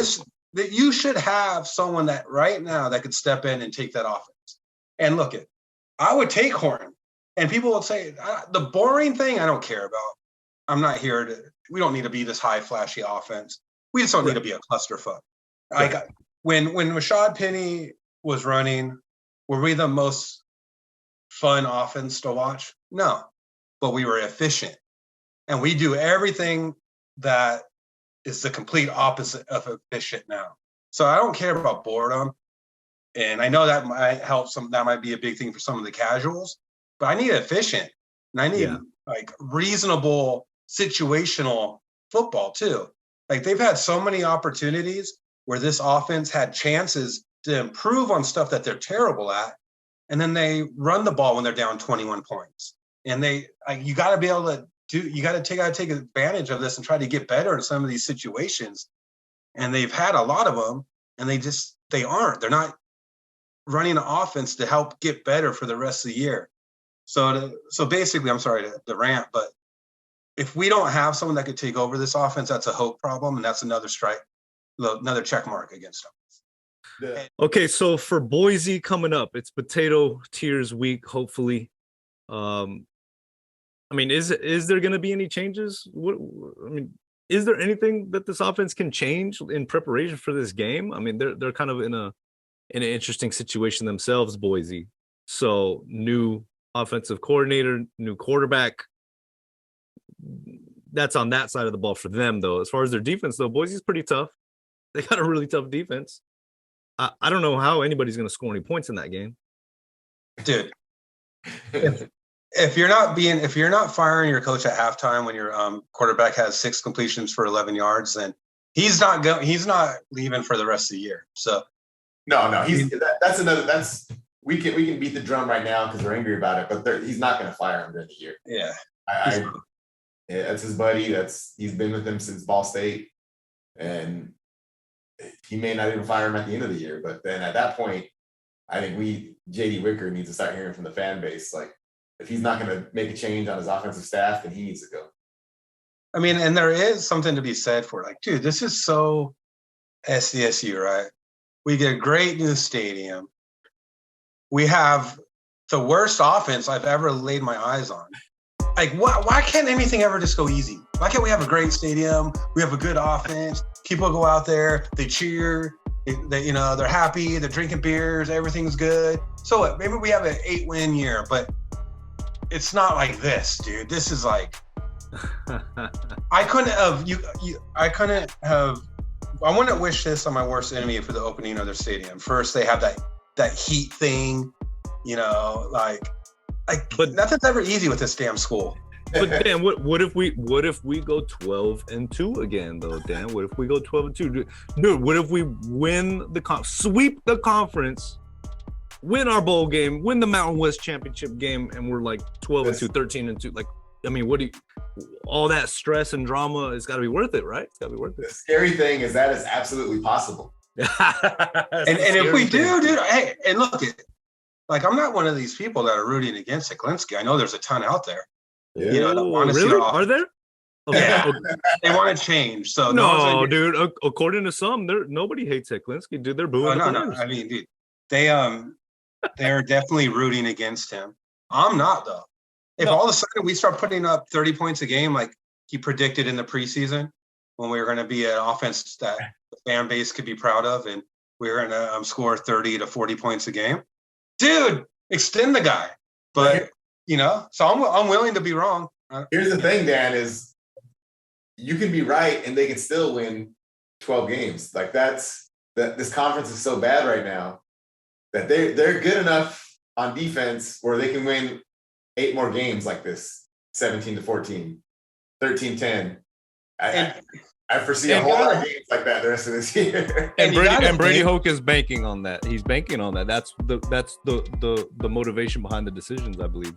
That you should have someone that right now that could step in and take that offense. And look, I would take Horton. And people would say, the boring thing I don't care about. I'm not here we don't need to be this high, flashy offense. We just don't need to be a clusterfuck. Like when Rashad Penny was running, were we the most fun offense to watch? No, but we were efficient. And we do everything that is the complete opposite of efficient now. So I don't care about boredom. And I know that might help that might be a big thing for some of the casuals, but I need efficient. And I need reasonable situational football too. Like they've had so many opportunities where this offense had chances to improve on stuff that they're terrible at. And then they run the ball when they're down 21 points. And you got to be able to you got to take advantage of this and try to get better in some of these situations. And they've had a lot of them, and they aren't. They're not running an offense to help get better for the rest of the year. So basically, I'm sorry to rant, but if we don't have someone that could take over this offense, that's a Hope problem, and that's another check mark against them. Yeah. Okay, so for Boise coming up, it's Potato Tears week, hopefully. I mean, is there going to be any changes? Is there anything that this offense can change in preparation for this game? I mean, they're kind of in an interesting situation themselves, Boise. So new offensive coordinator, new quarterback. That's on that side of the ball for them, though. As far as their defense, though, Boise's pretty tough. They got a really tough defense. I don't know how anybody's going to score any points in that game. Dude, if you're not firing your coach at halftime when your quarterback has 6 completions for 11 yards, then he's not leaving for the rest of the year. So no, we can beat the drum right now because we're angry about it, but he's not going to fire him during the year. Yeah, that's his buddy. He's been with him since Ball State, and he may not even fire him at the end of the year. But then at that point, I think JD Wicker needs to start hearing from the fan base. Like, if he's not going to make a change on his offensive staff, then he needs to go. I mean, and there is something to be said for, like, dude, this is so SDSU, right? We get a great new stadium. We have the worst offense I've ever laid my eyes on. Like, why can't anything ever just go easy? Why can't we have a great stadium? We have a good offense. People go out there, they cheer, they're happy, they're drinking beers, everything's good. So what? Maybe we have an 8-win year, but it's not like this, dude. This is like, I wouldn't wish this on my worst enemy for the opening of their stadium. First, they have that heat thing, but nothing's ever easy with this damn school. But Dan, what if we go 12-2 again though, Dan? What if we go 12-2? Dude, what if we win sweep the conference, win our bowl game, win the Mountain West championship game, and we're like 12-2, 13-2? Like, I mean, all that stress and drama, it's got to be worth it, right? It's got to be worth The it. scary thing is that is absolutely possible. And if we do, dude, hey, and look, like I'm not one of these people that are rooting against Heklinski. I know there's a ton out there. Yeah. You know, that want to see Really? Are there? Okay. Yeah. They want to change. So no, dude. According to some, nobody hates Heklinski, dude. They're booing. No. I mean, dude, they're definitely rooting against him. I'm not though. If all of a sudden we start putting up 30 points a game, like he predicted in the preseason, when we were going to be an offense that the fan base could be proud of, and we were going to score 30 to 40 points a game, dude, extend the guy. But you know, so I'm willing to be wrong. Here's the thing, Dan, is you can be right and they can still win 12 games. Like this conference is so bad right now that they're good enough on defense where they can win 8 more games like this, 17-14, 13-10. I foresee a whole lot of games like that the rest of this year. And Brady Hoke is banking on that. He's banking on that. That's the motivation behind the decisions, I believe.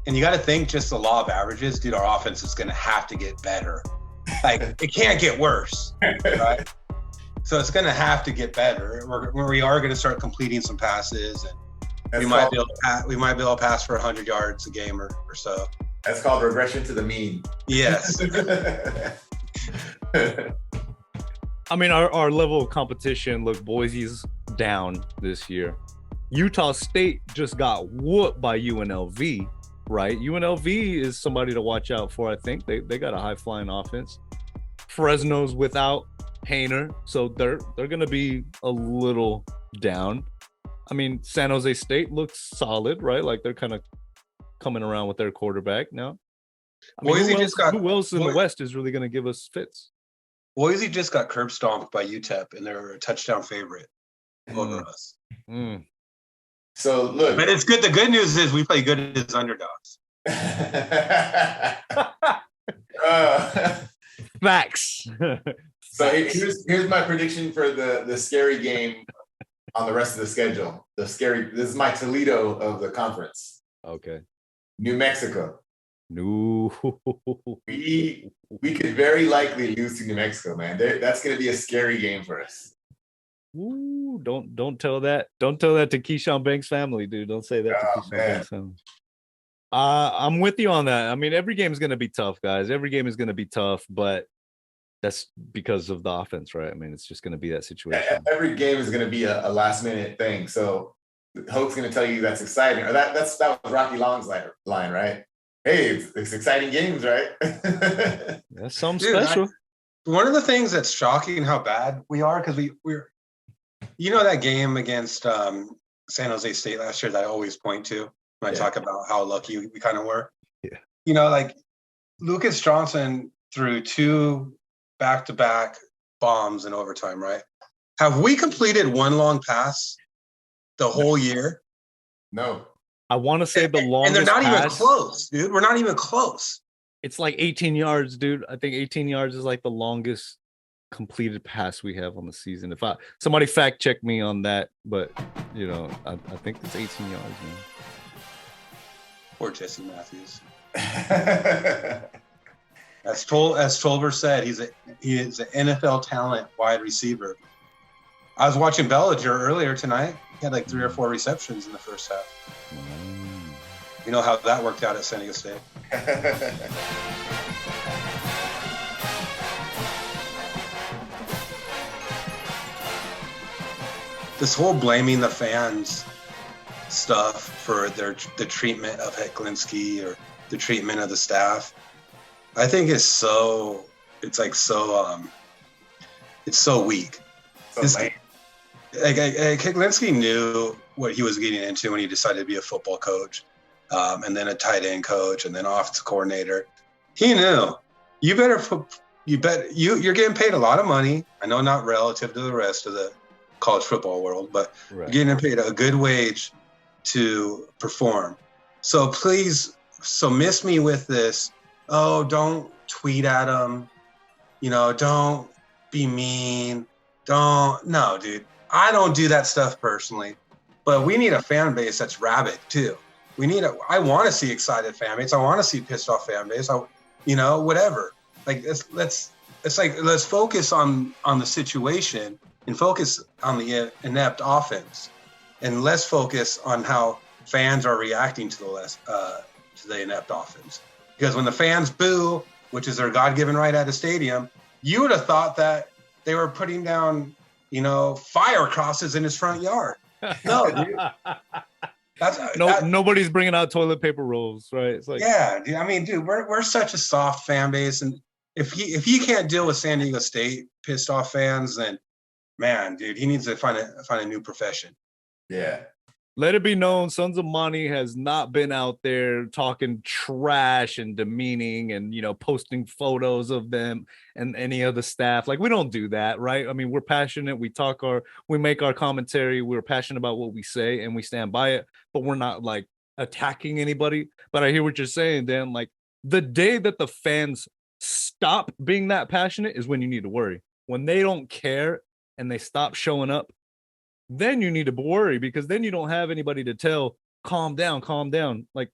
And you got to think just the law of averages, dude. Our offense is going to have to get better. Like it can't get worse, right? So it's going to have to get better. We are going to start completing some passes, and we might be able to pass for 100 yards a game or so. That's called regression to the mean. Yes. I mean, our level of competition. Look, Boise's down this year. Utah State just got whooped by UNLV. Right, UNLV is somebody to watch out for. I think they got a high flying offense. Fresno's without Hayner, so they're gonna be a little down. I mean, San Jose State looks solid, right? Like they're kind of coming around with their quarterback now. I mean, who else in the West is really gonna give us fits? Boise just got curb stomped by UTEP, and they're a touchdown favorite over us. So look, but it's good. The good news is we play good as underdogs. Facts. So here's my prediction for the scary game on the rest of the schedule. This is my Toledo of the conference. Okay. New Mexico. No. We could very likely lose to New Mexico, man. That's going to be a scary game for us. Ooh, don't tell that. Don't tell that to Keyshawn Banks' family, dude. Don't say that to Keyshawn Banks' family. I'm with you on that. I mean, every game is going to be tough, guys. Every game is going to be tough, but that's because of the offense, right? I mean, it's just going to be that situation. Every game is going to be a last-minute thing. So Hope's going to tell you that's exciting. Or that was Rocky Long's line, right? Hey, it's exciting games, right? That's something special. One of the things that's shocking how bad we are, because we're you know that game against San Jose State last year that I always point to when I talk about how lucky we kind of were? Yeah. You know, like Lucas Johnson threw 2 back-to-back bombs in overtime, right? Have we completed one long pass the whole year? No. I want to say the longest. And they're not pass, even close, dude. We're not even close. It's like 18 yards, dude. I think 18 yards is like the longest completed pass we have on the season. If somebody fact check me on that, but you know, I think it's 18 yards, man. Poor Jesse Matthews. As Tolver said, he is an NFL talent wide receiver. I was watching Bellinger earlier tonight. He had like 3 or 4 receptions in the first half. You know how that worked out at San Diego State. This whole blaming the fans stuff for the treatment of Heklinski or the treatment of the staff, I think it's so weak. Heklinski knew what he was getting into when he decided to be a football coach, and then a tight end coach, and then offensive coordinator. He knew you're getting paid a lot of money. I know not relative to the rest of the college football world, but you're getting paid a good wage to perform. So please, miss me with this. Oh, don't tweet at him. You know, don't be mean. No, dude. I don't do that stuff personally, but we need a fan base that's rabid too. I want to see excited fan base. I want to see pissed off fan base. whatever. Like let's focus on the situation and focus on the inept offense, and less focus on how fans are reacting to the inept offense. Because when the fans boo, which is their God-given right at a stadium, you would have thought that they were putting down, fire crosses in his front yard. No, dude. Nobody's bringing out toilet paper rolls, right? It's like, yeah, dude. I mean, dude, we're such a soft fan base, and if he can't deal with San Diego State pissed off fans, then man, dude, he needs to find a new profession. Yeah. Let it be known, Sons of Monty has not been out there talking trash and demeaning and, posting photos of them and any of the staff. Like, we don't do that, right? I mean, we're passionate. We make our commentary. We're passionate about what we say and we stand by it, but we're not like attacking anybody. But I hear what you're saying, Dan. Like, the day that the fans stop being that passionate is when you need to worry. When they don't care and they stop showing up, then you need to worry, because then you don't have anybody to tell, calm down, like,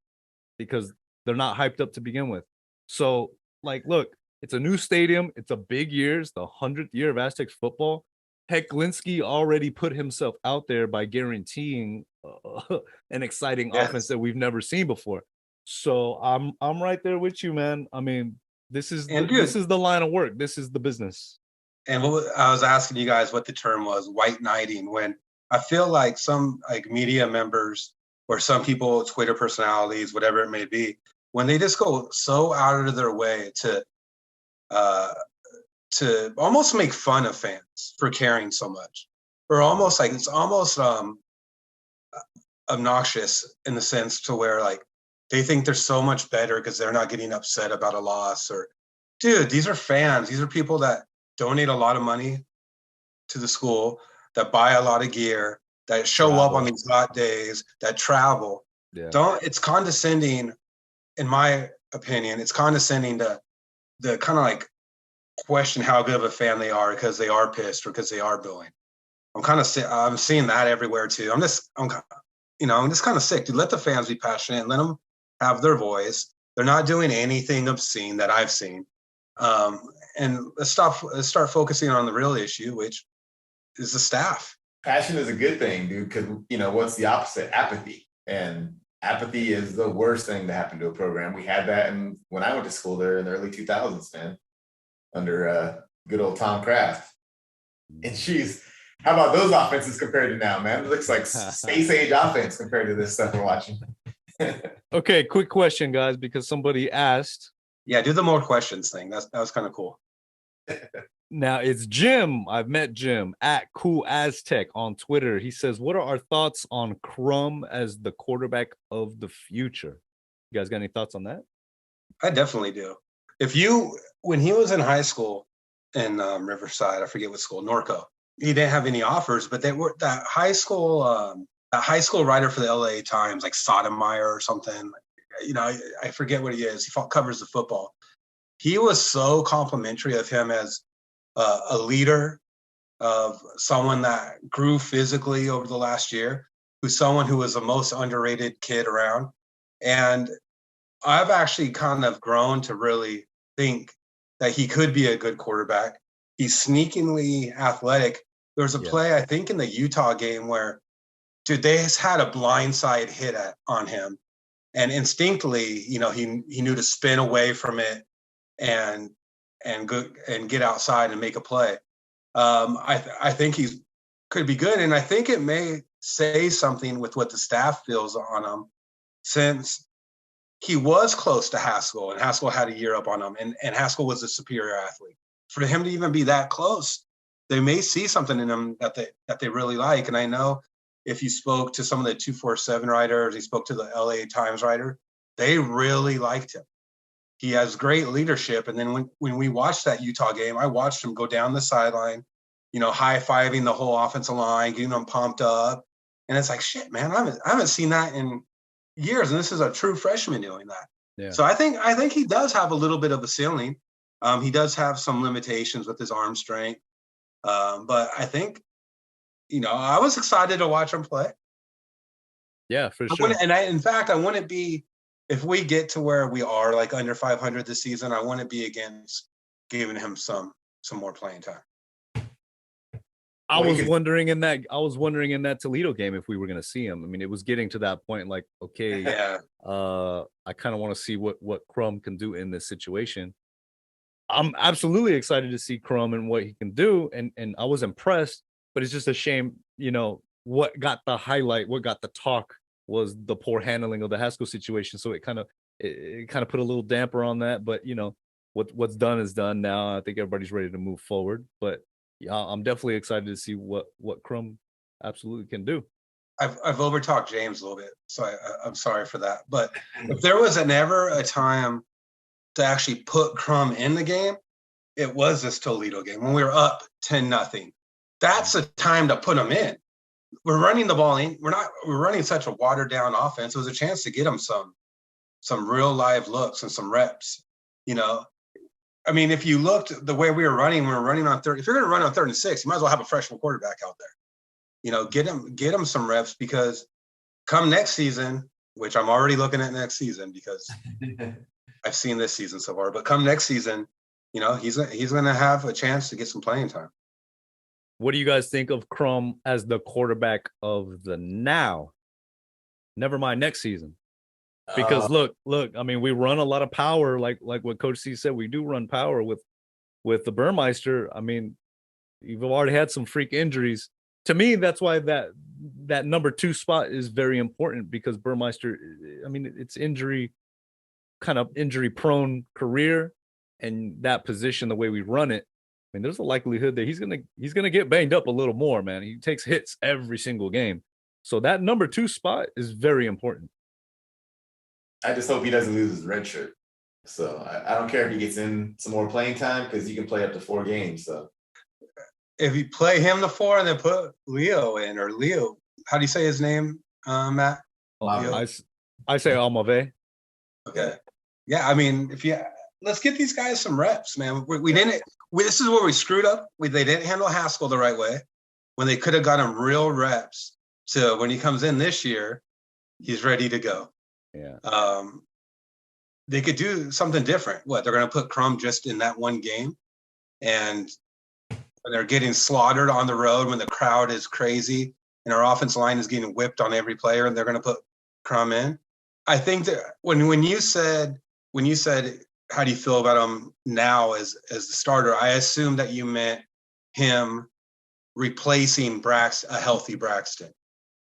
because they're not hyped up to begin with. So, like, look, it's a new stadium. It's a big year. It's the 100th year of Aztecs football. Heck, Linsky already put himself out there by guaranteeing an exciting offense that we've never seen before. So I'm right there with you, man. I mean, this is the line of work. This is the business. And I was asking you guys what the term was, white knighting, when I feel like some media members or some people, Twitter personalities, whatever it may be, when they just go so out of their way to almost make fun of fans for caring so much, or almost like it's almost obnoxious in the sense to where like they think they're so much better because they're not getting upset about a loss. Or, dude, these are fans. These are people that donate a lot of money to the school, that buy a lot of gear, that show up on these hot days, that travel. Yeah. It's condescending, in my opinion, it's condescending to kind of like question how good of a fan they are because they are pissed or because they are booing. I'm seeing that everywhere too. I'm just kind of sick. Dude, let the fans be passionate. Let them have their voice. They're not doing anything obscene that I've seen. And let's start focusing on the real issue, which is the staff. Passion is a good thing, dude, because, what's the opposite? Apathy. And apathy is the worst thing to happen to a program. We had that when I went to school there in the early 2000s, man, under good old Tom Kraft. And geez, how about those offenses compared to now, man? It looks like space age offense compared to this stuff we're watching. Okay, quick question, guys, because somebody asked. Yeah, do the more questions thing. That was kind of cool. Now it's Jim. I've met Jim at Cool Aztec on Twitter. He says, what are our thoughts on Crum as the quarterback of the future? You guys got any thoughts on that? I definitely do. When he was in high school in Riverside, I forget what school, Norco, he didn't have any offers, but they were that high school writer for the LA Times, like Sotomayor or something. I forget what he is. He covers the football. He was so complimentary of him as a leader, of someone that grew physically over the last year, who's someone who was the most underrated kid around. And I've actually kind of grown to really think that he could be a good quarterback. He's sneakingly athletic. There was a play, I think, in the Utah game where, dude, they just had a blindside hit on him. And instinctively, he knew to spin away from it and get outside and make a play. I think he could be good, and I think it may say something with what the staff feels on him, since he was close to Haskell, and Haskell had a year up on him, and Haskell was a superior athlete. For him to even be that close, they may see something in him that they really like. And I know if you spoke to some of the 247 writers, he spoke to the LA Times writer, they really liked him. He has great leadership. And then when we watched that Utah game, I watched him go down the sideline, high-fiving the whole offensive line, getting them pumped up. And it's like, shit, man, I haven't seen that in years. And this is a true freshman doing that. Yeah. So I think he does have a little bit of a ceiling. He does have some limitations with his arm strength. But I think, I was excited to watch him play. Yeah, for sure. In fact, I wouldn't be if we get to where we are like under 500 this season, I want to be against giving him some more playing time. I was wondering in that Toledo game if we were going to see him. I mean, it was getting to that point like, okay, yeah, I kind of want to see what Crum can do in this situation. I'm absolutely excited to see Crum and what he can do, and I was impressed, but it's just a shame, what got the highlight, what got the talk was the poor handling of the Haskell situation. So it kind of put a little damper on that, but what's done is done now. I think everybody's ready to move forward, but yeah, I'm definitely excited to see what Crum absolutely can do. I've overtalked James a little bit, so I'm sorry for that. But if there was never a time to actually put Crum in the game, it was this Toledo game when we were up 10-0. That's the time to put him in. We're running the ball in. We're running such a watered down offense. It was a chance to get him some real live looks and some reps. I mean, if you looked the way we were running on third. If you're going to run on 3rd and 6, you might as well have a freshman quarterback out there. Get him some reps, because come next season, which I'm already looking at next season because I've seen this season so far. But come next season, he's going to have a chance to get some playing time. What do you guys think of Crum as the quarterback of the now? Never mind next season. Because look, I mean, we run a lot of power, like what Coach C said, we do run power with the Burmeister. I mean, you've already had some freak injuries. To me, that's why that number 2 spot is very important, because Burmeister, I mean, it's injury prone career, and that position, the way we run it, I mean, there's a likelihood that he's gonna get banged up a little more, man. He takes hits every single game. So that number 2 spot is very important. I just hope he doesn't lose his red shirt. So I don't care if he gets in some more playing time, because he can play up to 4 games. So if you play him the 4 and then put Leo in, or Leo, how do you say his name, Matt? I say Almave. Okay. Yeah, I mean, let's get these guys some reps, man. We didn't. This is where we screwed up. They didn't handle Haskell the right way, when they could have got him real reps. So when he comes in this year, he's ready to go. Yeah. They could do something different. They're going to put Crum just in that one game, and they're getting slaughtered on the road when the crowd is crazy and our offensive line is getting whipped on every player, and they're going to put Crum in. I think that when you said how do you feel about him now as the starter, I assumed that you meant him replacing a healthy Braxton,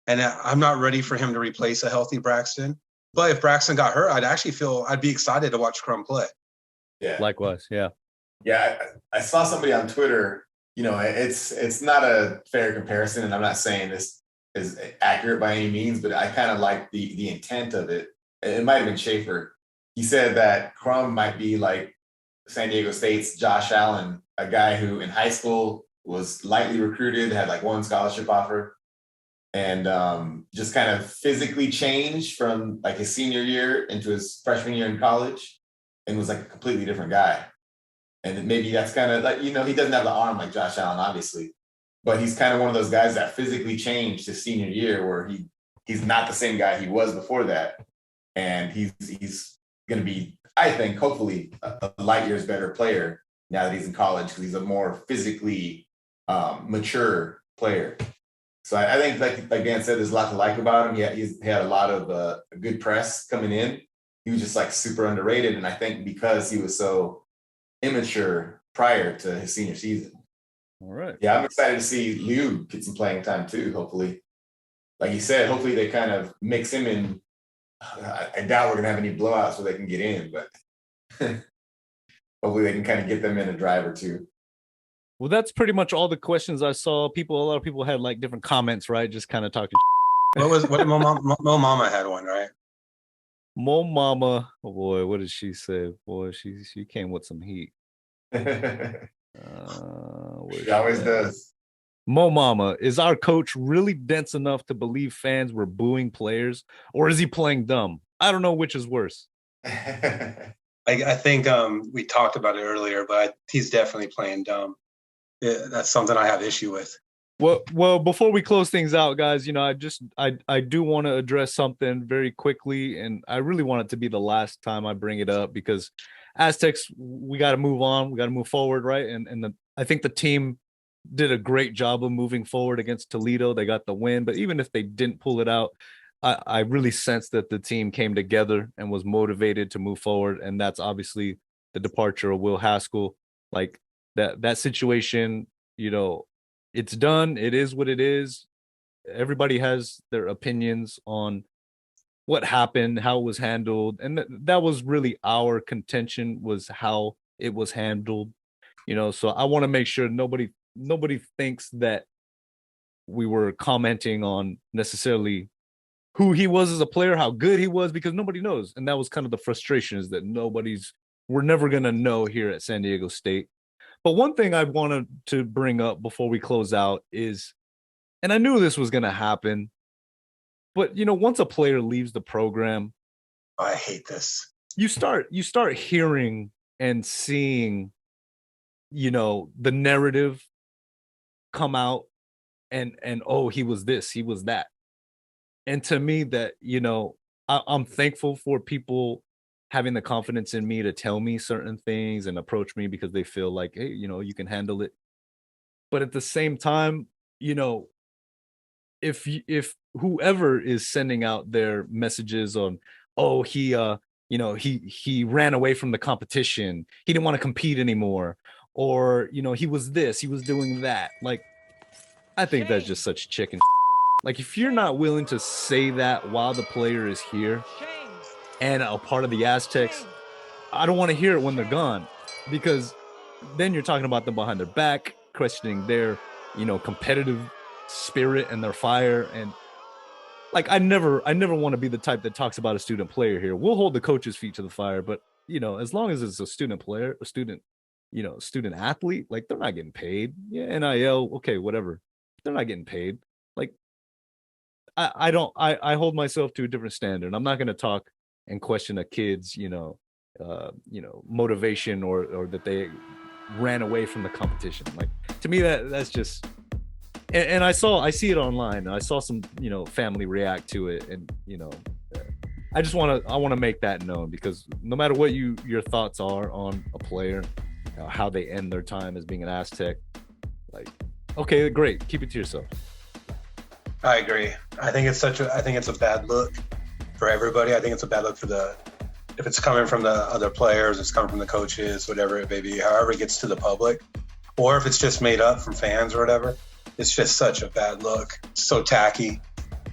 and I'm not ready for him to replace a healthy Braxton. But if Braxton got hurt, I'd be excited to watch Crum play. Yeah. Likewise. Yeah. Yeah. I saw somebody on Twitter, it's not a fair comparison, and I'm not saying this is accurate by any means, but I kind of like the intent of it. It might have been Schaefer. He said that Crum might be like San Diego State's Josh Allen, a guy who in high school was lightly recruited, had like 1 scholarship offer, and just kind of physically changed from like his senior year into his freshman year in college, and was like a completely different guy. And maybe that's kind of like, he doesn't have the arm like Josh Allen, obviously, but he's kind of one of those guys that physically changed his senior year, where he's not the same guy he was before that. And he's going to be, I think, hopefully a light years better player now that he's in college, because he's a more physically mature player. So I think, like Dan said, there's a lot to like about him. He had a lot of good press coming in. He was just like super underrated. And I think because he was so immature prior to his senior season. All right. Yeah, I'm excited to see Liu get some playing time too, hopefully. Like you said, hopefully they kind of mix him in. I doubt we're going to have any blowouts where they can get in, but hopefully they can kind of get them in a drive or two. Well, that's pretty much all the questions I saw. A lot of people had like different comments, right? Just kind of talking. What Mo Mama had one, right? Mo Mama, oh boy, what did she say? Boy, she came with some heat. She always does. Mo Mama, is our coach really dense enough to believe fans were booing players, or is he playing dumb? I don't know which is worse. I think we talked about it earlier, but he's definitely playing dumb. That's something I have issue with. Well, before we close things out, guys, I do want to address something very quickly, and I really want it to be the last time I bring it up because Aztecs, we got to move on, we got to move forward, right? And I think the team did a great job of moving forward against Toledo. They got the win, but even if they didn't pull it out, I really sensed that the team came together and was motivated to move forward, and that's obviously the departure of Will Haskell. Like that situation, it's done. It is what it is. Everybody has their opinions on what happened, how it was handled. And that was really our contention, was how it was handled. So I want to make sure nobody thinks that we were commenting on necessarily who he was as a player, how good he was, because nobody knows. And that was kind of the frustration, is that we're never going to know here at San Diego State. But one thing I wanted to bring up before we close out is, and I knew this was going to happen, but once a player leaves the program, I hate this. You start hearing and seeing, the narrative come out, and oh, he was this, he was that. And to me, that, I'm thankful for people having the confidence in me to tell me certain things and approach me because they feel like, hey, you can handle it. But at the same time, if whoever is sending out their messages on, oh, he ran away from the competition, he didn't want to compete anymore, or he was this, he was doing that, like, I think that's just such chicken. Like, if you're not willing to say that while the player is here and a part of the Aztecs, I don't want to hear it when they're gone, because then you're talking about them behind their back, questioning their, competitive spirit and their fire. And like, I never want to be the type that talks about a student player here. We'll hold the coach's feet to the fire, but as long as it's a student player, a student athlete, like, they're not getting paid. Yeah, NIL, okay, whatever. They're not getting paid. Like, I hold myself to a different standard. I'm not going to talk and question a kid's, motivation or that they ran away from the competition. Like, to me, that's just, and I see it online, and I saw some, family react to it. And, I want to make that known, because no matter what your thoughts are on a player, how they end their time as being an Aztec, like, okay, great, keep it to yourself. I agree. I think it's a bad look for everybody. I think it's a bad look if it's coming from the other players, it's coming from the coaches, whatever it may be, however it gets to the public, or if it's just made up from fans or whatever. It's just such a bad look. It's so tacky,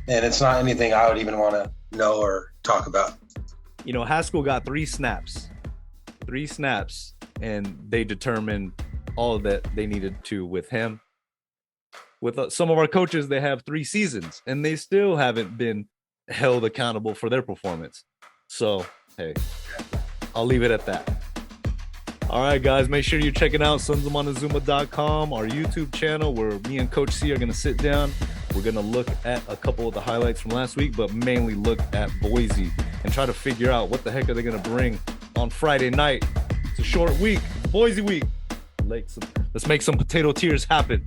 and it's not anything I would even want to know or talk about. Haskell got 3 snaps, and they determined all that they needed to with him. With some of our coaches, they have 3 seasons, and they still haven't been held accountable for their performance. So, hey, I'll leave it at that. All right, guys, make sure you're checking out sonsofmontezuma.com, our YouTube channel, where me and Coach C are going to sit down. We're going to look at a couple of the highlights from last week, but mainly look at Boise and try to figure out what the heck are they going to bring on Friday night. It's a short week, Boise week. Let's make some potato tears happen.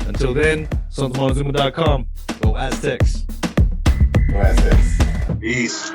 Until then, sonsofmontezuma.com. Go Aztecs. Go Aztecs. Peace.